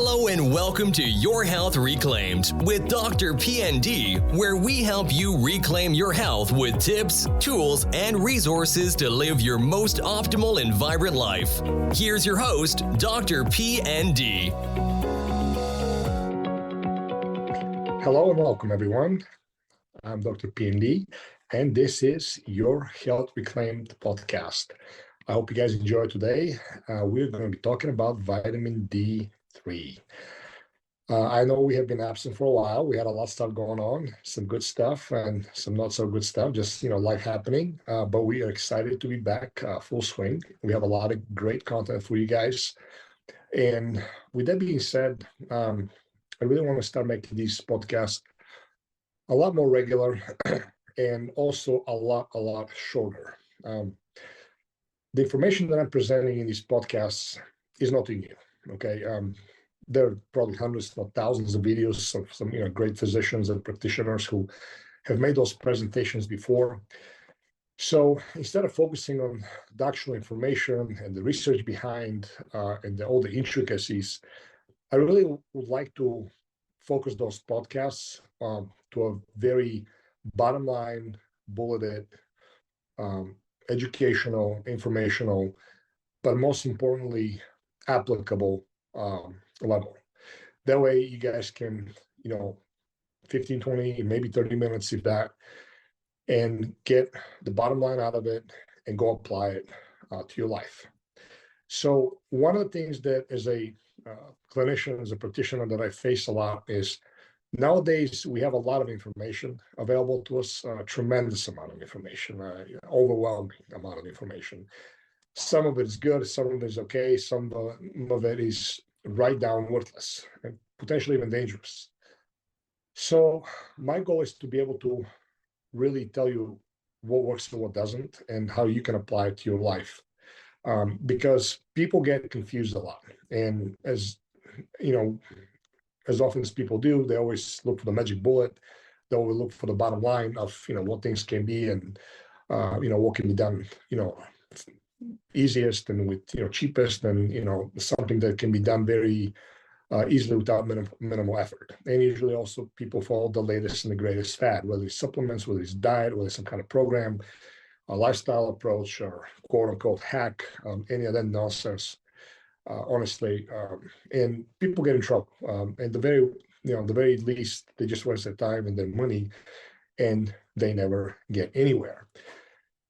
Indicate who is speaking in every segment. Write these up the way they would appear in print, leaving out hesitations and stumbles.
Speaker 1: Hello and welcome to Your Health Reclaimed with DrPND, where we help you reclaim your health with tips, tools, and resources to live your most optimal and vibrant life. Here's your host, DrPND.
Speaker 2: Hello and welcome, everyone. I'm Dr. PND, and this is Your Health Reclaimed podcast. I hope you guys enjoy today. We're going to be talking about vitamin D3. I know we have been absent for a while. We had a lot of stuff going on, some good stuff and some not so good stuff, just, life happening. But we are excited to be back full swing. We have a lot of great content for you guys. And with that being said, I really want to start making these podcasts a lot more regular and also a lot shorter. The information that I'm presenting in these podcasts is nothing new, okay? There are probably hundreds of thousands of videos of some great physicians and practitioners who have made those presentations before. So instead of focusing on the actual information and the research behind and all the intricacies, I really would like to focus those podcasts to a very bottom line, bulleted, educational, informational, but most importantly, applicable level. That way you guys can, 15, 20, maybe 30 minutes, if that, and get the bottom line out of it and go apply it to your life. So one of the things that as a clinician, as a practitioner that I face a lot is nowadays we have a lot of information available to us, a tremendous amount of information, overwhelming amount of information. Some of it is good, some of it is okay, some of it is right down worthless and potentially even dangerous. So my goal is to be able to really tell you what works and what doesn't and how you can apply it to your life. Because people get confused a lot. And as often as people do, they always look for the magic bullet. They always look for the bottom line of, what things can be and, what can be done, easiest and with, cheapest and, something that can be done very easily without minimal effort. And usually also people follow the latest and the greatest fad, whether it's supplements, whether it's diet, whether it's some kind of program, a lifestyle approach, or quote unquote hack, any of that nonsense, honestly. And people get in trouble. And the very least, they just waste their time and their money and they never get anywhere.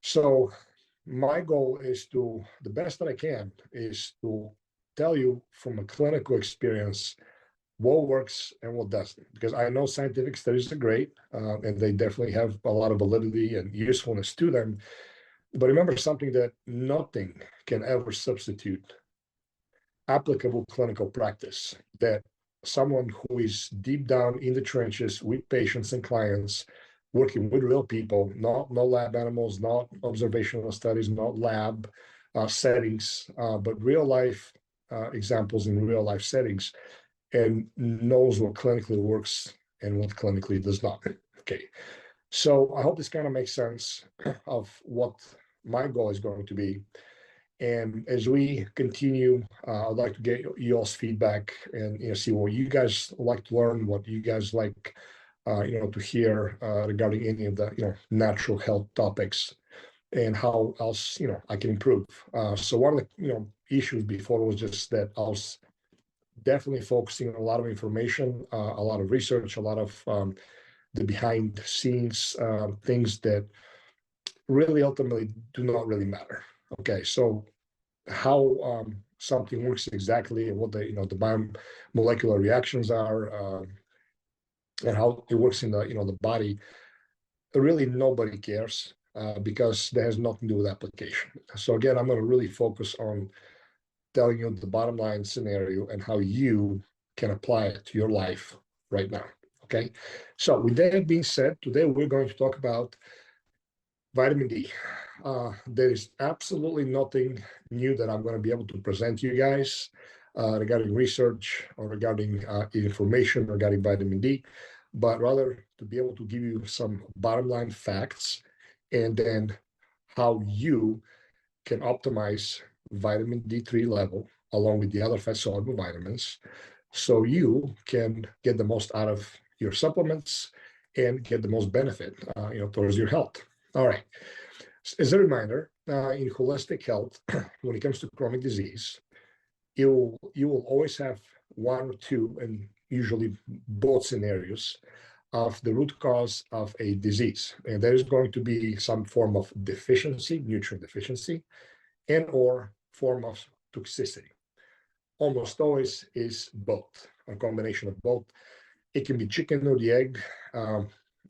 Speaker 2: So my goal is to, the best that I can, is to tell you from a clinical experience what works and what doesn't, because I know scientific studies are great and they definitely have a lot of validity and usefulness to them. But remember something, that nothing can ever substitute applicable clinical practice, that someone who is deep down in the trenches with patients and clients, working with real people, not lab animals, not observational studies, not lab settings, but real life examples in real life settings, and knows what clinically works and what clinically does not. Okay, so I hope this kind of makes sense of what my goal is going to be. And as we continue, I'd like to get y'all's feedback and see what you guys like to learn, what you guys like to hear regarding any of the natural health topics, and how else I can improve. So one of the issues before was just that I was definitely focusing on a lot of information, a lot of research, a lot of the behind the scenes things that really ultimately do not really matter. Okay, so how something works exactly and what the biomolecular reactions are and how it works in the body, really nobody cares because that has nothing to do with application. So again, I'm going to really focus on telling you the bottom line scenario and how you can apply it to your life right now. Okay, so with that being said, today we're going to talk about vitamin D. There is absolutely nothing new that I'm going to be able to present to you guys regarding research or regarding information regarding vitamin D, but rather to be able to give you some bottom line facts and then how you can optimize vitamin D3 level along with the other fat soluble vitamins so you can get the most out of your supplements and get the most benefit, towards your health. All right. As a reminder, in holistic health, when it comes to chronic disease, you will always have one or two, and usually both scenarios of the root cause of a disease. And there is going to be some form of deficiency, nutrient deficiency, and or form of toxicity. Almost always is both, a combination of both. It can be chicken or the egg.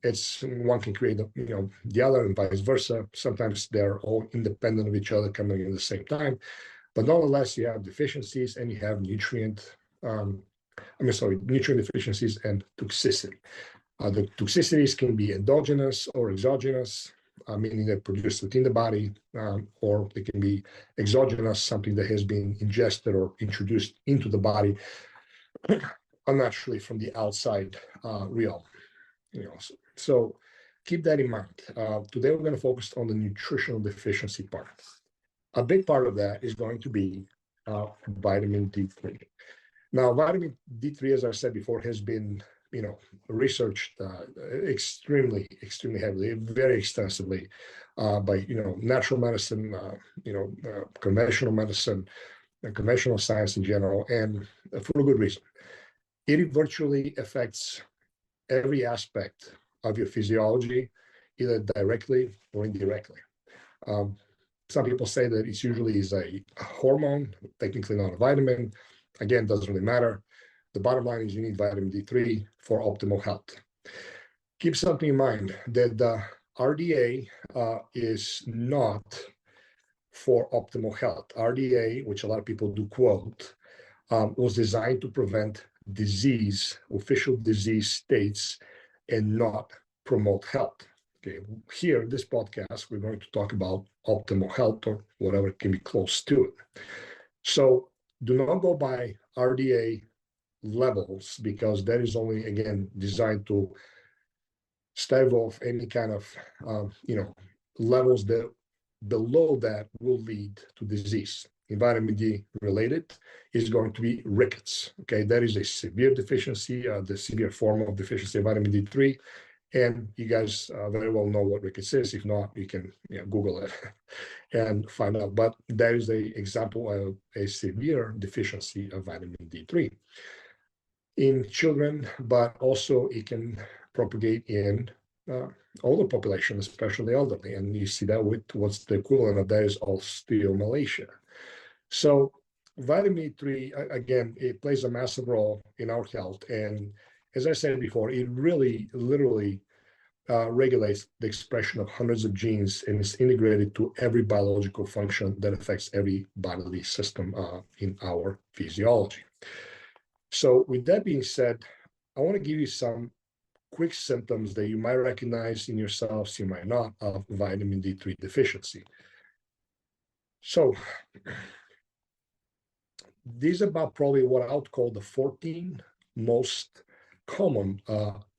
Speaker 2: It's one can create the other and vice versa. Sometimes they're all independent of each other coming at the same time. But nonetheless, you have deficiencies and you have nutrient deficiencies and toxicity. The toxicities can be endogenous or exogenous, meaning they're produced within the body, or they can be exogenous, something that has been ingested or introduced into the body unnaturally from the outside realm. So keep that in mind. Today, we're going to focus on the nutritional deficiency part. A big part of that is going to be vitamin D3. Now, vitamin D3, as I said before, has been researched extremely heavily, very extensively by natural medicine, conventional medicine, and conventional science in general, and for a good reason. It virtually affects every aspect of your physiology, either directly or indirectly. Some people say that it usually is a hormone, technically not a vitamin. Again, doesn't really matter. The bottom line is you need vitamin D3 for optimal health. Keep something in mind that the RDA is not for optimal health. RDA, which a lot of people do quote, was designed to prevent disease, official disease states, and not promote health. Okay, here in this podcast, we're going to talk about optimal health or whatever can be close to it. So do not go by RDA levels, because that is only, again, designed to stave off any kind of, levels that below that will lead to disease. In vitamin D related is going to be rickets. Okay, that is a severe deficiency, the severe form of deficiency of vitamin D3. And you guys very well know what rickets is. If not, you can Google it and find out. But that is an example of a severe deficiency of vitamin D3 in children, but also it can propagate in older population, especially elderly. And you see that with what's the equivalent of that is osteomalacia. So vitamin D3, again, it plays a massive role in our health. And as I said before, it really literally regulates the expression of hundreds of genes and is integrated to every biological function that affects every bodily system in our physiology. So with that being said, I want to give you some quick symptoms that you might recognize in yourselves, you might not, of vitamin D3 deficiency. So these are about probably what I would call the 14 most common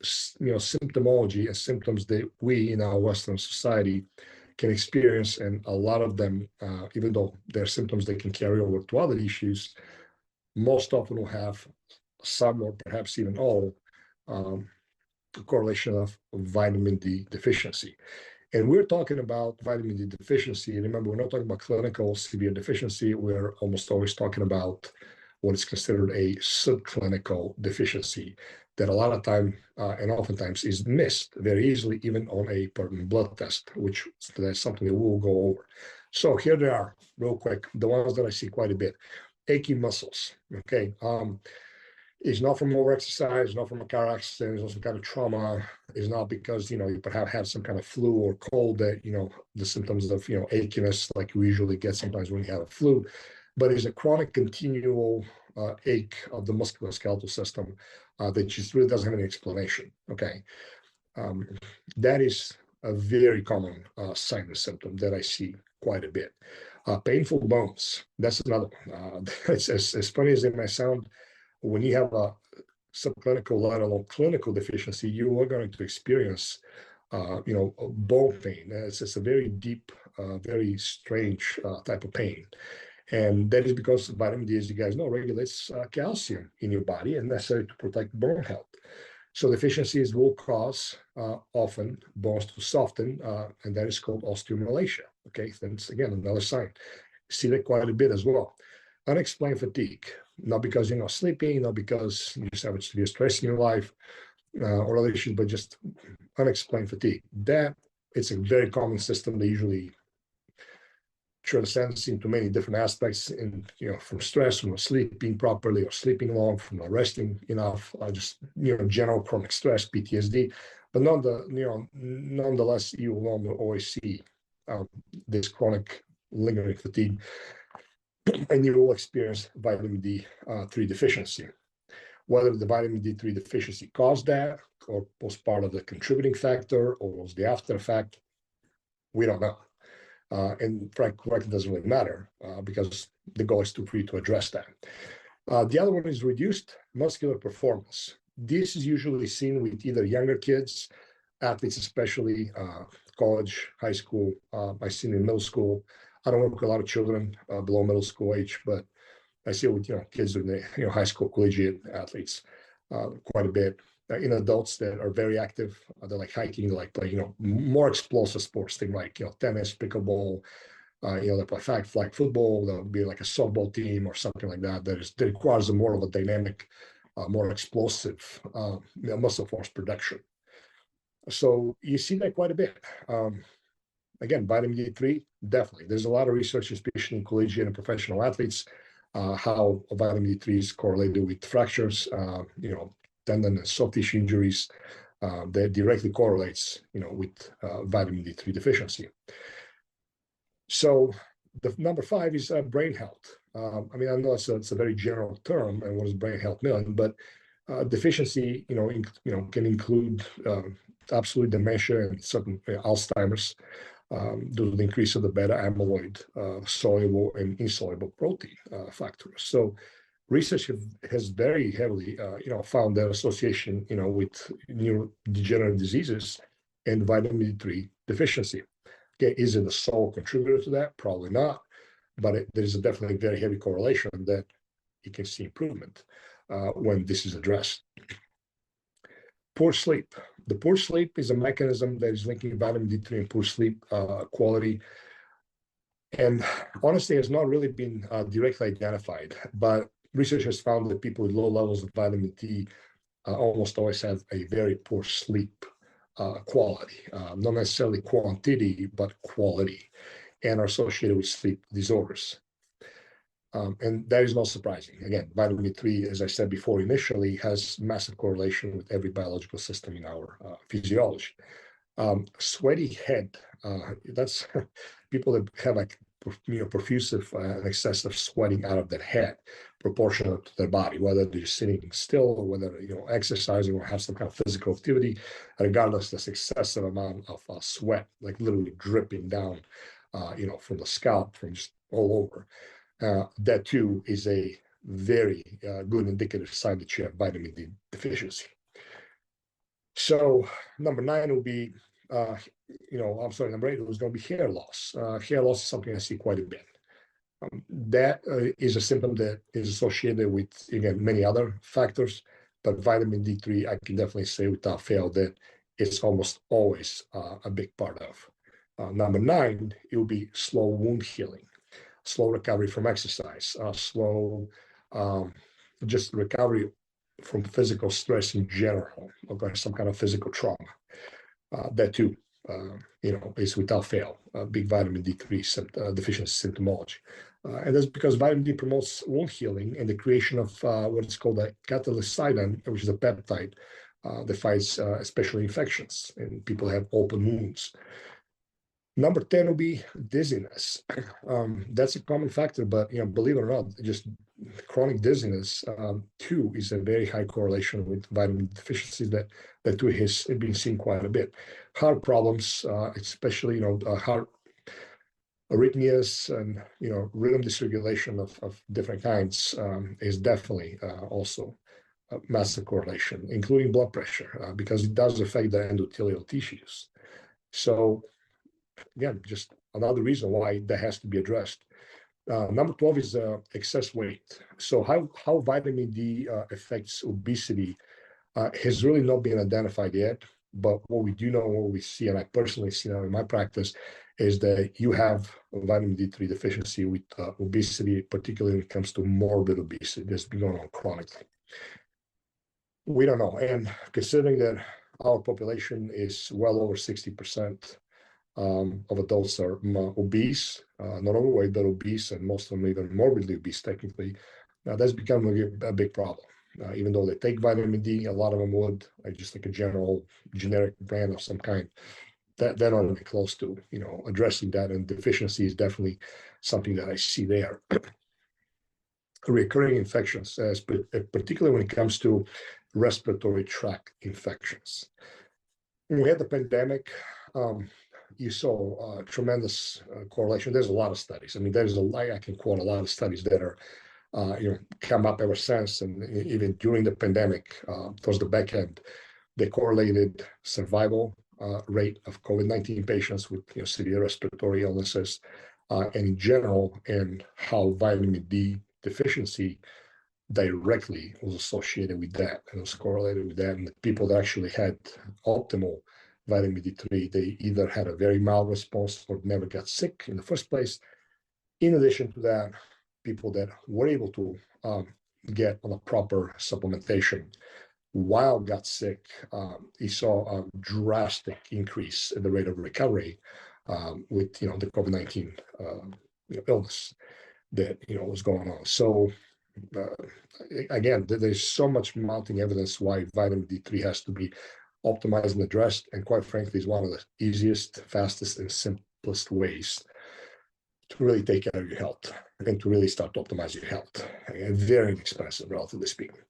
Speaker 2: symptomology and symptoms that we in our Western society can experience. And a lot of them, even though they're symptoms that can carry over to other issues, most often will have some or perhaps even all correlation of vitamin D deficiency. And we're talking about vitamin D deficiency. Remember, we're not talking about clinical severe deficiency. We're almost always talking about what is considered a subclinical deficiency that a lot of time and oftentimes is missed very easily, even on a pertinent blood test, which is something that we'll go over. So here they are, real quick, the ones that I see quite a bit. Achy muscles, okay? It's not from overexercise, not from a car accident, it's not some kind of trauma. It's not because, you perhaps have some kind of flu or cold that, the symptoms of, achiness like you usually get sometimes when you have a flu, but it's a chronic continual ache of the musculoskeletal system that just really doesn't have any explanation, okay? That is a very common sign and symptom that I see quite a bit. Painful bones, that's another one. It's as funny as it may sound, when you have a subclinical, let alone clinical deficiency, you are going to experience, bone pain. It's a very deep, very strange type of pain. And that is because vitamin D, as you guys know, regulates calcium in your body and necessary to protect bone health. So deficiencies will cause often bones to soften, and that is called osteomalacia. Okay, that's again another sign. See that quite a bit as well. Unexplained fatigue, not because you're not sleeping, not because you just have severe stress in your life or other issues, but just unexplained fatigue. That it's a very common system. They usually transcends into many different aspects, in from stress, from not sleeping properly or sleeping long, from not resting enough, just general chronic stress, PTSD. But nonetheless, you will always see this chronic lingering fatigue, and you will experience vitamin D3 deficiency. Whether the vitamin D3 deficiency caused that, or was part of the contributing factor, or was the after effect, we don't know. And frankly, it doesn't really matter because the goal is for you to address that. The other one is reduced muscular performance. This is usually seen with either younger kids, athletes, especially college, high school. I've seen in middle school. I don't work with a lot of children below middle school age, but I see it with kids in the high school collegiate athletes quite a bit. In adults that are very active, they like hiking, they like playing more explosive sports, things like tennis, pickleball, they play flag football. There'll be like a softball team or something like that that requires a more of a dynamic, more explosive muscle force production. So you see that quite a bit. Again, vitamin D3, definitely. There's a lot of research, especially in collegiate and professional athletes, how vitamin D3 is correlated with fractures, tendon and soft tissue injuries. That directly correlates, with vitamin D3 deficiency. So the number 5 is brain health. I know it's a very general term, and what does brain health mean? But deficiency, can include absolute dementia and certain Alzheimer's due to the increase of the beta amyloid, soluble and insoluble protein factors. So research has very heavily, found that association, with neurodegenerative diseases and vitamin D3 deficiency. Okay, is it the sole contributor to that? Probably not, but there's a definitely very heavy correlation that you can see improvement when this is addressed. Poor sleep. The poor sleep is a mechanism that is linking vitamin D3 and poor sleep quality. And honestly, has not really been directly identified, but research has found that people with low levels of vitamin D almost always have a very poor sleep quality, not necessarily quantity, but quality, and are associated with sleep disorders. And that is not surprising. Again, vitamin D3, as I said before, initially has massive correlation with every biological system in our physiology. Sweaty head, that's people that have like profusive and excessive sweating out of their head, proportional to their body, whether they're sitting still or whether exercising or have some kind of physical activity. Regardless, this excessive amount of sweat, like literally dripping down, from the scalp, from just all over. That too is a very good indicative sign that you have vitamin D deficiency. So number 9 will be, number 8 was going to be hair loss. Hair loss is something I see quite a bit. That is a symptom that is associated with, again, many other factors, but vitamin D3, I can definitely say without fail that it's almost always a big part of. Number 9, it will be slow wound healing, slow recovery from exercise, slow just recovery from physical stress in general, or some kind of physical trauma. That too, is without fail big vitamin D3 deficiency symptomology. And that's because vitamin D promotes wound healing and the creation of what is called a catalycidin, which is a peptide that fights especially infections and people have open wounds. Number 10 will be dizziness. That's a common factor, but believe it or not, just chronic dizziness too is a very high correlation with vitamin deficiencies that too has been seen quite a bit. Heart problems, especially heart arrhythmias and rhythm dysregulation of different kinds is definitely also a massive correlation, including blood pressure, because it does affect the endothelial tissues. So again, just another reason why that has to be addressed. Number 12 is excess weight. So how vitamin D affects obesity has really not been identified yet. But what we do know, what we see, and I personally see now in my practice, is that you have vitamin D3 deficiency with obesity, particularly when it comes to morbid obesity that's been going on chronically. We don't know. And considering that our population is well over 60% of adults are obese, not overweight, but obese, and most of them even morbidly obese, technically, that's become a big problem. Even though they take vitamin D, a lot of them would, like just like a generic brand of some kind, that they're not even close to, addressing that. And deficiency is definitely something that I see there. Recurring infections, particularly when it comes to respiratory tract infections. When we had the pandemic, you saw a tremendous correlation. There's a lot of studies. I mean, I can quote a lot of studies that are come up ever since, and even during the pandemic, towards the back end, they correlated survival rate of COVID-19 patients with severe respiratory illnesses, and in general, and how vitamin D deficiency directly was associated with that and was correlated with that. And the people that actually had optimal vitamin D3, they either had a very mild response or never got sick in the first place. In addition to that, people that were able to get on a proper supplementation while got sick, he saw a drastic increase in the rate of recovery with the COVID-19 illness that was going on. So again, there's so much mounting evidence why vitamin D3 has to be optimized and addressed, and quite frankly, is one of the easiest, fastest, and simplest ways to really take care of your health and to really start to optimize your health. And very inexpensive, relatively speaking.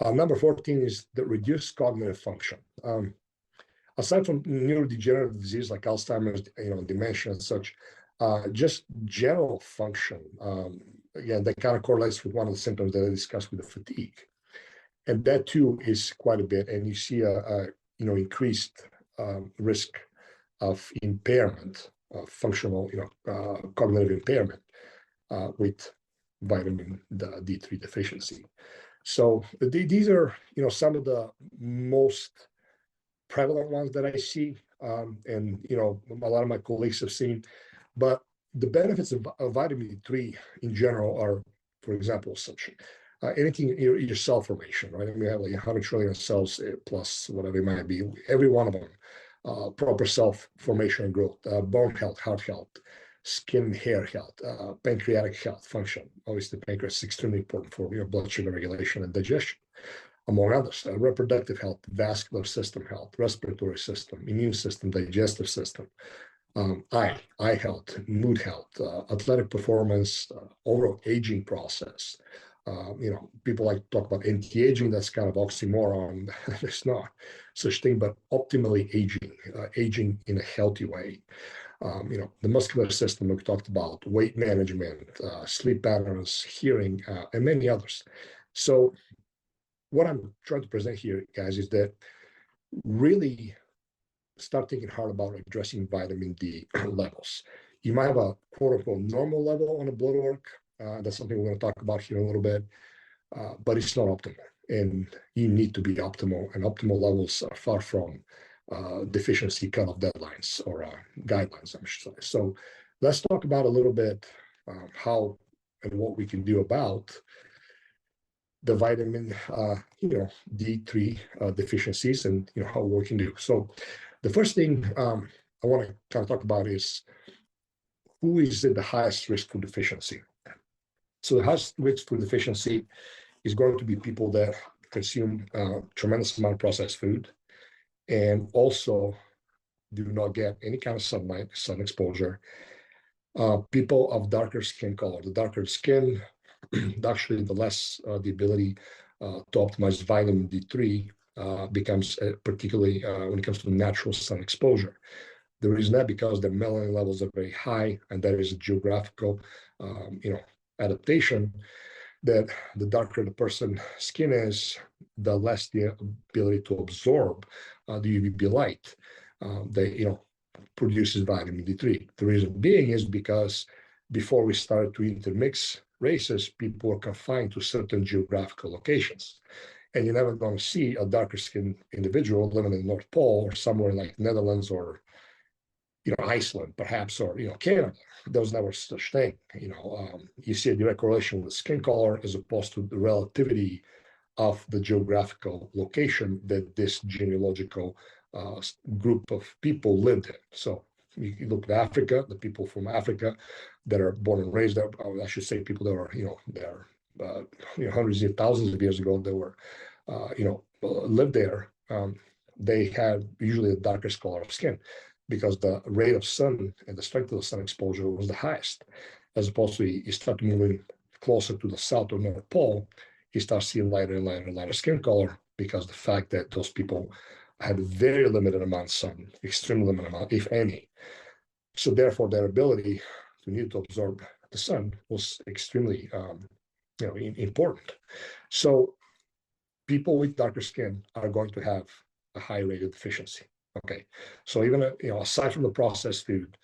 Speaker 2: Number 14 is the reduced cognitive function. Aside from neurodegenerative disease like Alzheimer's, dementia and such, just general function, again, that kind of correlates with one of the symptoms that I discussed with the fatigue. And that too is quite a bit. And you see a increased risk of impairment, functional, cognitive impairment with vitamin D3 deficiency. So these are, some of the most prevalent ones that I see, and a lot of my colleagues have seen. But the benefits of vitamin D3 in general are, for example, such anything your cell formation, right? I mean, we have like 100 trillion cells plus whatever it might be. Every one of them, proper cell formation and growth, bone health, heart health, skin and hair health, pancreatic health function. Obviously, the pancreas is extremely important for blood sugar regulation and digestion, among others. Reproductive health, vascular system health, respiratory system, immune system, digestive system, eye health, mood health, athletic performance, overall aging process. People like to talk about anti-aging. That's kind of oxymoron. There's not such thing, but optimally aging in a healthy way. The muscular system we talked about, weight management, sleep patterns, hearing, and many others. So what I'm trying to present here, guys, is that really start thinking hard about addressing vitamin D levels. You might have a quote unquote normal level on a blood work. That's something we're going to talk about here in a little bit, but it's not optimal, and you need to be optimal, and optimal levels are far from deficiency cutoff deadlines or guidelines, I should say. So let's talk about a little bit how and what we can do about the vitamin D3 deficiencies, and how we can do. So the first thing I want to kind of talk about is who is at the highest risk for deficiency. So the highest risk for deficiency is going to be people that consume a tremendous amount of processed food and also do not get any kind of sunlight, sun exposure. People of darker skin color. The darker skin, actually, the less the ability to optimize vitamin D3 becomes particularly when it comes to natural sun exposure. The reason that because their melanin levels are very high, and that is a geographical, adaptation, that the darker the person's skin is, the less the ability to absorb the UVB light that produces vitamin D3. The reason being is because before we started to intermix races, people were confined to certain geographical locations. And you're never going to see a darker skinned individual living in the North Pole or somewhere like Netherlands or Iceland, perhaps, or Canada. There was never such thing. You see a direct correlation with skin color as opposed to the relativity of the geographical location that this genealogical group of people lived in. So you look at Africa, the people from Africa that are born and raised there, I should say people that are, they're hundreds of thousands of years ago, that were, lived there. They had usually a darker color of skin because the rate of sun and the strength of the sun exposure was the highest. As opposed to you start moving closer to the South or North Pole, you start seeing lighter and lighter and lighter skin color because the fact that those people had very limited amount of sun, extremely limited amount, if any. So therefore, their ability to need to absorb the sun was extremely, important. So people with darker skin are going to have a high rate of deficiency. Okay, so even aside from the processed food,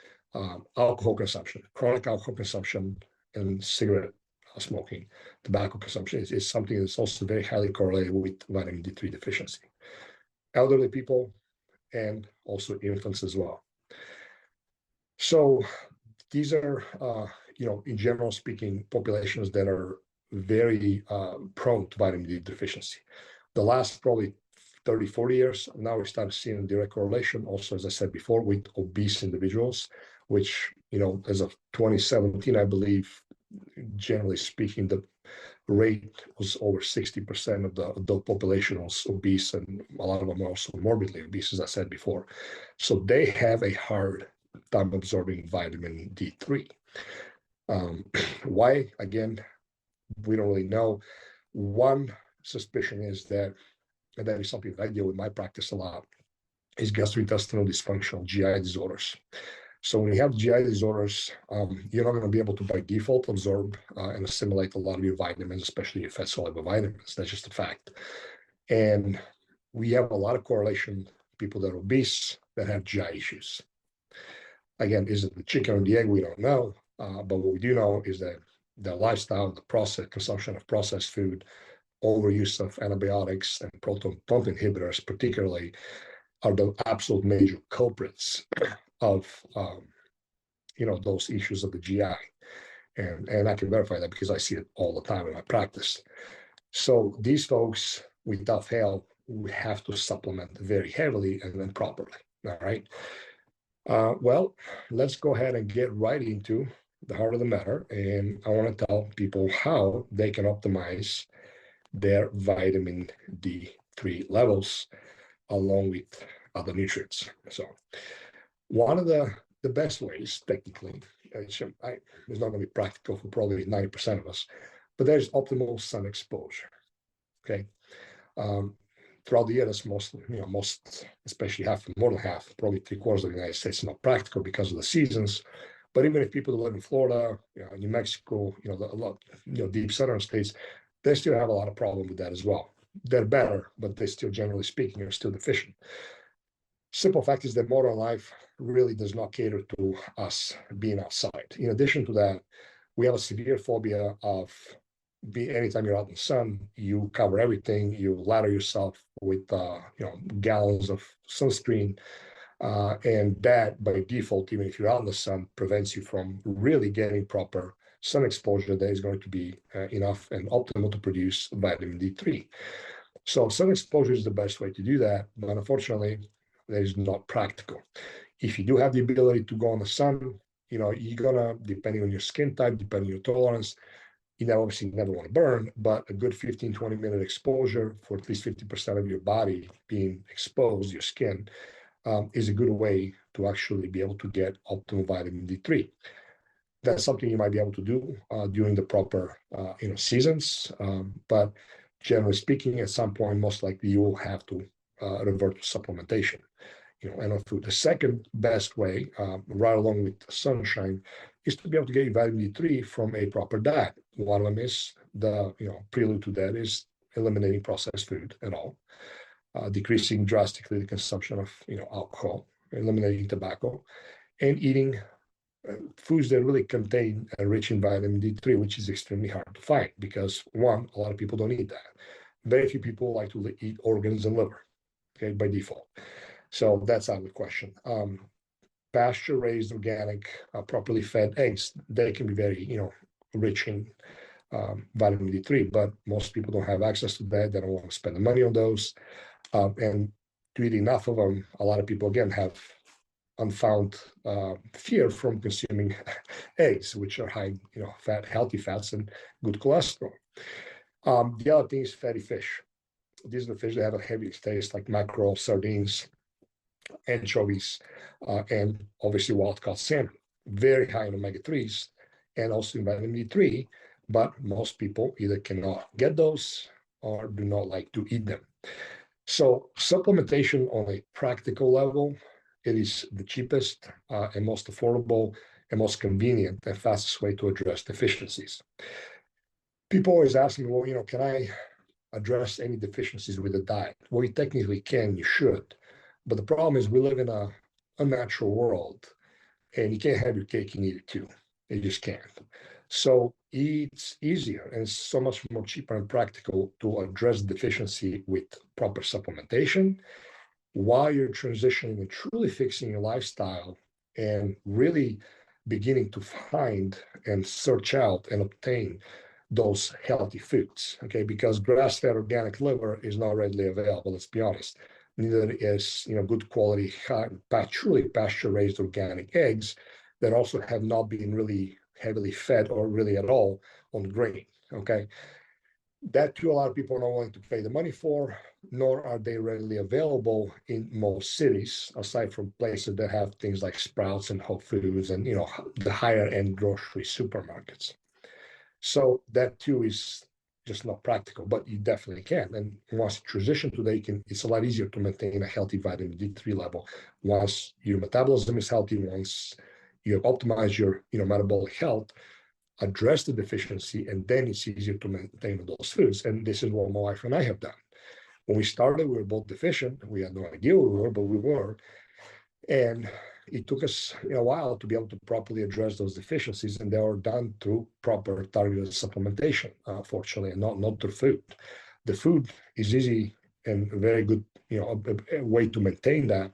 Speaker 2: alcohol consumption, chronic alcohol consumption, and cigarette smoking, tobacco consumption is something that's also very highly correlated with vitamin D3 deficiency. Elderly people and also infants as well. So these are, in general speaking, populations that are very prone to vitamin D deficiency. The last probably 30, 40 years, now we start seeing a direct correlation also, as I said before, with obese individuals, which, as of 2017, I believe, generally speaking, the rate was over 60% of the adult population was obese, and a lot of them are also morbidly obese, as I said before. So they have a hard time absorbing vitamin D3. Why? Again, we don't really know. One suspicion is that, and that is something that I deal with in my practice a lot, is gastrointestinal dysfunction, GI disorders. So when you have GI disorders, you're not going to be able to, by default, absorb and assimilate a lot of your vitamins, especially your fat-soluble vitamins. That's just a fact. And we have a lot of correlation, people that are obese, that have GI issues. Again, is it the chicken or the egg? We don't know. But what we do know is that the lifestyle, the consumption of processed food, overuse of antibiotics and proton pump inhibitors, particularly, are the absolute major culprits of those issues of the GI, and I can verify that because I see it all the time in my practice. So these folks, without fail, we have to supplement very heavily and then properly. All right. Well, let's go ahead and get right into the heart of the matter, and I want to tell people how they can optimize their vitamin D3 levels along with other nutrients. So one of the best ways, technically, it's not going to be practical for probably 90% of us, but there's optimal sun exposure. Okay. Throughout the year, that's most, especially more than half, probably 3/4 of the United States, is not practical because of the seasons. But even if people live in Florida, New Mexico, a lot, deep southern states, they still have a lot of problem with that as well. They're better, but they still, generally speaking, are still deficient. Simple fact is that modern life really does not cater to us being outside. In addition to that, we have a severe phobia of anytime you're out in the sun, you cover everything, you lather yourself with gallons of sunscreen, and that by default, even if you're out in the sun, prevents you from really getting proper sun exposure that is going to be enough and optimal to produce vitamin D3. So sun exposure is the best way to do that, but unfortunately, that is not practical. If you do have the ability to go in the sun, you're gonna, depending on your skin type, depending on your tolerance, you obviously never want to burn, but a good 15-20 minute exposure for at least 50% of your body being exposed, your skin, is a good way to actually be able to get optimal vitamin D3. That's something you might be able to do during the proper seasons, but generally speaking, at some point, most likely you will have to revert to supplementation. And on food. The second best way, right along with sunshine, is to be able to get vitamin D3 from a proper diet. One of them is the prelude to that is eliminating processed food at all, decreasing drastically the consumption of alcohol, eliminating tobacco, and eating foods that really contain and rich in vitamin D3, which is extremely hard to find because one, a lot of people don't eat that. Very few people like to eat organs and liver, okay, by default. So that's out of the question. Pasture-raised, organic, properly fed eggs, they can be very, rich in vitamin D3, but most people don't have access to that. They don't want to spend the money on those. And to eat enough of them, a lot of people, again, have unfound fear from consuming eggs, which are high, fat, healthy fats and good cholesterol. The other thing is fatty fish. These are the fish that have a heavy taste, like mackerel, sardines, anchovies, and obviously wild-caught salmon. Very high in omega-3s and also in vitamin D3, but most people either cannot get those or do not like to eat them. So supplementation on a practical level, it is the cheapest and most affordable and most convenient and fastest way to address deficiencies. People always ask me, well, can I address any deficiencies with a diet? Well, you technically can, you should. But the problem is we live in a unnatural world and you can't have your cake and eat it too. You just can't. So it's easier and it's so much more cheaper and practical to address deficiency with proper supplementation while you're transitioning and truly fixing your lifestyle and really beginning to find and search out and obtain those healthy foods, okay? Because grass-fed organic liver is not readily available, let's be honest. Neither is, good quality, truly pasture-raised organic eggs that also have not been really heavily fed or really at all on grain, okay? That too, a lot of people are not willing to pay the money for, nor are they readily available in most cities, aside from places that have things like Sprouts and Whole Foods and, the higher end grocery supermarkets. So that too is just not practical, but you definitely can. And once you transition to that, it's a lot easier to maintain a healthy vitamin D3 level. Once your metabolism is healthy, once you have optimized your metabolic health, address the deficiency, and then it's easier to maintain those foods. And this is what my wife and I have done. When we started, we were both deficient. We had no idea we were, but we were. And it took us a while to be able to properly address those deficiencies, and they were done through proper targeted supplementation, fortunately, and not through food. The food is easy and a very good, a way to maintain that,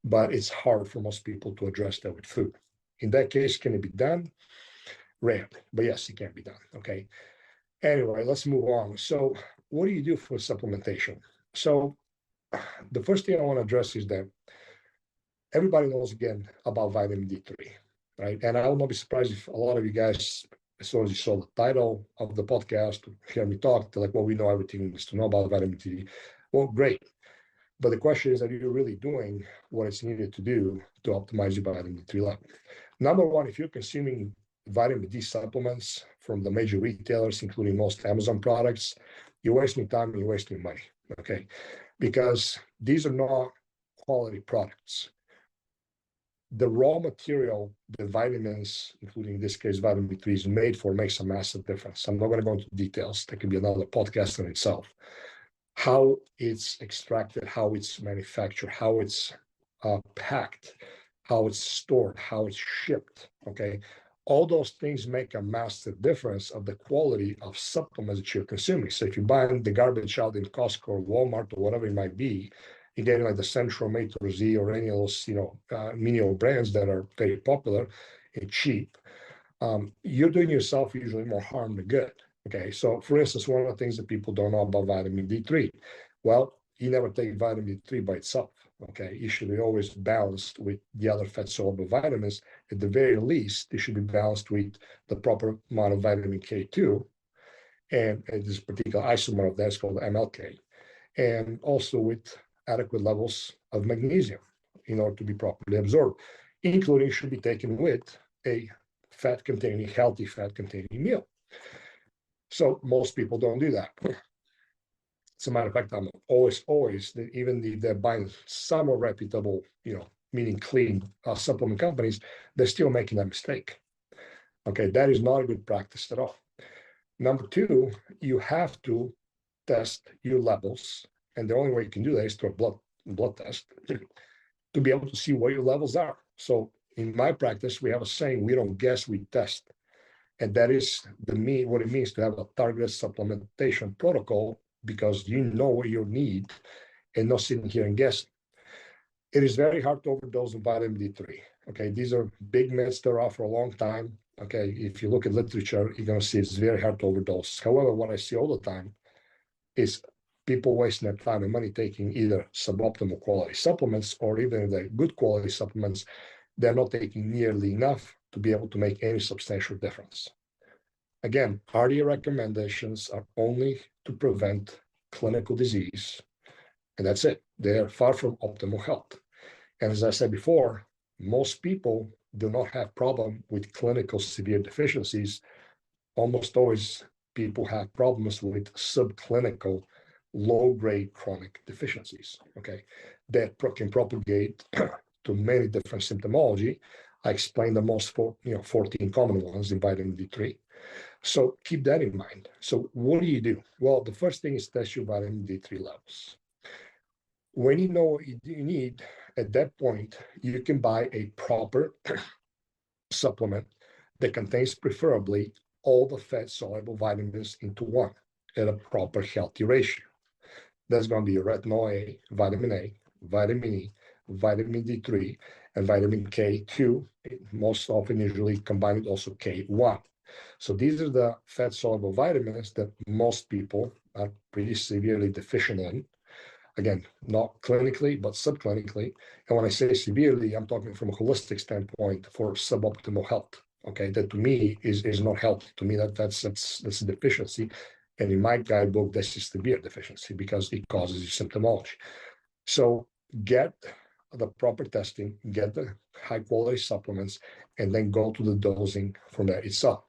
Speaker 2: but it's hard for most people to address that with food. In that case, can it be done? Rarely, but yes, it can be done, okay? Anyway, let's move on. So what do you do for supplementation? So the first thing I want to address is that everybody knows, again, about vitamin D3, right? And I will not be surprised if a lot of you guys, as soon as you saw the title of the podcast, hear me talk, they're like, well, we know everything there is to know about vitamin D. Well, great. But the question is, are you really doing what it's needed to do to optimize your vitamin D3 level? Number one, if you're consuming vitamin D supplements from the major retailers, including most Amazon products, you're wasting time and you're wasting money, okay? Because these are not quality products. The raw material, the vitamins, including in this case, vitamin D3 is made for makes a massive difference. I'm not going to go into details. That can be another podcast in itself. How it's extracted, how it's manufactured, how it's packed, how it's stored, how it's shipped, okay? All those things make a massive difference of the quality of supplements that you're consuming. So if you're buying the garbage out in Costco or Walmart or whatever it might be, you're getting like the Central Made to Z or any of those, menial brands that are very popular and cheap, you're doing yourself usually more harm than good. Okay, so for instance, one of the things that people don't know about vitamin D3, well, you never take vitamin D3 by itself. Okay, it should be always balanced with the other fat-soluble vitamins. At the very least, it should be balanced with the proper amount of vitamin K2, and this particular isomer of that is called MLK, and also with adequate levels of magnesium in order to be properly absorbed, including should be taken with a healthy fat-containing meal. So most people don't do that. As a matter of fact, I'm always, even if they're buying some reputable, meaning clean supplement companies, they're still making that mistake. Okay, that is not a good practice at all. Number two, you have to test your levels, and the only way you can do that is through a blood test to be able to see what your levels are. So in my practice, we have a saying, we don't guess, we test. And that is what it means to have a targeted supplementation protocol, because you know what you need and not sitting here and guessing. It is very hard to overdose on vitamin D3. Okay, these are big myths that are out for a long time. Okay, if you look at literature, you're going to see it's very hard to overdose. However, what I see all the time is people wasting their time and money taking either suboptimal quality supplements, or even the good quality supplements, they're not taking nearly enough to be able to make any substantial difference. Again, RDA recommendations are only to prevent clinical disease, and that's it. They're far from optimal health. And as I said before, most people do not have problem with clinical severe deficiencies. Almost always people have problems with subclinical, low-grade chronic deficiencies, okay, that can propagate to many different symptomology. I explained the most 14 common ones in vitamin D3. So keep that in mind. So what do? Well, the first thing is test your vitamin D3 levels. When you know what you need, at that point, you can buy a proper supplement that contains preferably all the fat-soluble vitamins into one at a proper healthy ratio. That's going to be retinol A, vitamin E, vitamin D3, and vitamin K2, most often usually combined with also K1. So these are the fat-soluble vitamins that most people are pretty severely deficient in. Again, not clinically, but subclinically. And when I say severely, I'm talking from a holistic standpoint for suboptimal health. Okay, that to me is not healthy. To me, that's a deficiency. And in my guidebook, this is severe deficiency because it causes you symptomology. So get the proper testing, get the high quality supplements, and then go to the dosing from there itself.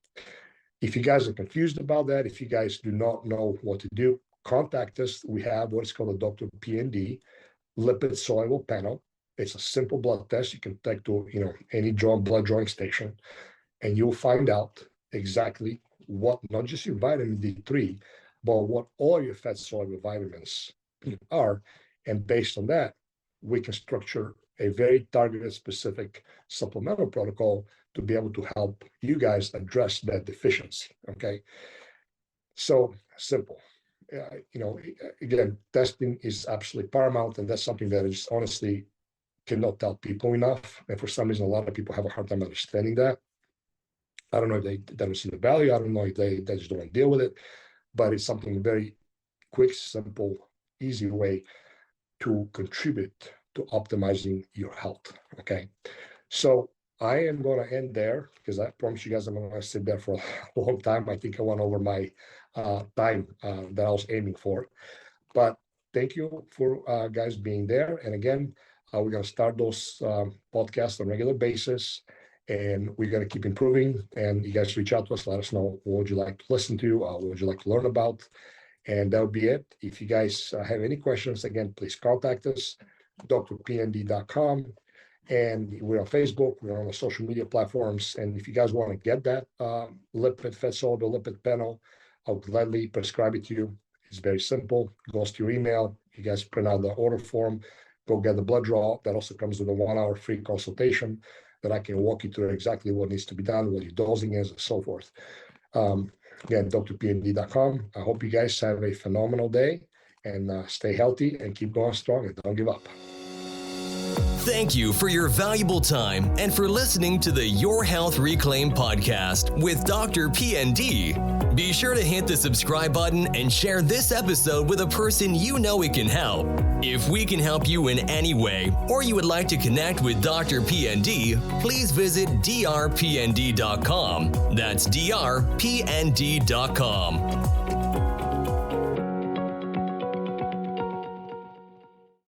Speaker 2: If you guys are confused about that, if you guys do not know what to do, contact us. We have what's called a DrPND lipid soluble panel. It's a simple blood test you can take to any blood drawing station, and you'll find out exactly what not just your vitamin D3, but what all your fat soluble vitamins are. And based on that, we can structure a very targeted, specific supplemental protocol to be able to help you guys address that deficiency. Okay, so simple. Again, testing is absolutely paramount, and that's something that I just honestly cannot tell people enough. And for some reason, a lot of people have a hard time understanding that. I don't know if they don't see the value. I don't know if they just don't want to deal with it. But it's something very quick, simple, easy way to contribute to optimizing your health. Okay, so I am going to end there because I promise you guys I'm going to sit there for a long time. I think I went over my time that I was aiming for. But thank you for guys being there. And again, we're going to start those podcasts on a regular basis, and we're going to keep improving. And you guys reach out to us, let us know what would you like to listen to, what would you like to learn about. And that'll be it. If you guys have any questions, again, please contact us, drpnd.com. And we're on Facebook, we're on the social media platforms. And if you guys want to get that fat soluble lipid panel, I'll gladly prescribe it to you. It's very simple. It goes to your email. You guys print out the order form, go get the blood draw. That also comes with a 1-hour free consultation that I can walk you through exactly what needs to be done, what your dosing is, and so forth. Again, drpnd.com. I hope you guys have a phenomenal day and stay healthy and keep going strong and don't give up.
Speaker 1: Thank you for your valuable time and for listening to the Your Health Reclaimed podcast with Dr. PND. Be sure to hit the subscribe button and share this episode with a person you know it can help. If we can help you in any way, or you would like to connect with Dr. PND, please visit drpnd.com. That's drpnd.com.